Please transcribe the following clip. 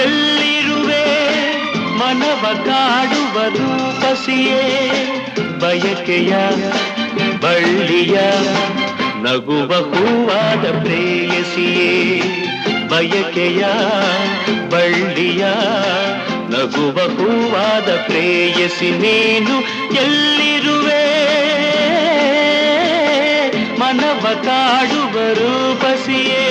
ಎಲ್ಲಿರುವೆ ಮನವ ಕಾಡುವ ರೂಪಸಿಯೇ ಬಯಕೆಯ ಬಳ್ಳಿಯ ನಗುವ ಹೂವಾದ ಪ್ರೇಯಸಿಯೇ ಬಯಕೆಯ ಬಳ್ಳಿಯ ನಗುವ ಹೂವಾದ ಪ್ರೇಯಸಿ ನೀನು ಎಲ್ಲಿರುವೆ ಮನವ ಕಾಡುವ ರೂಪಸಿಯೇ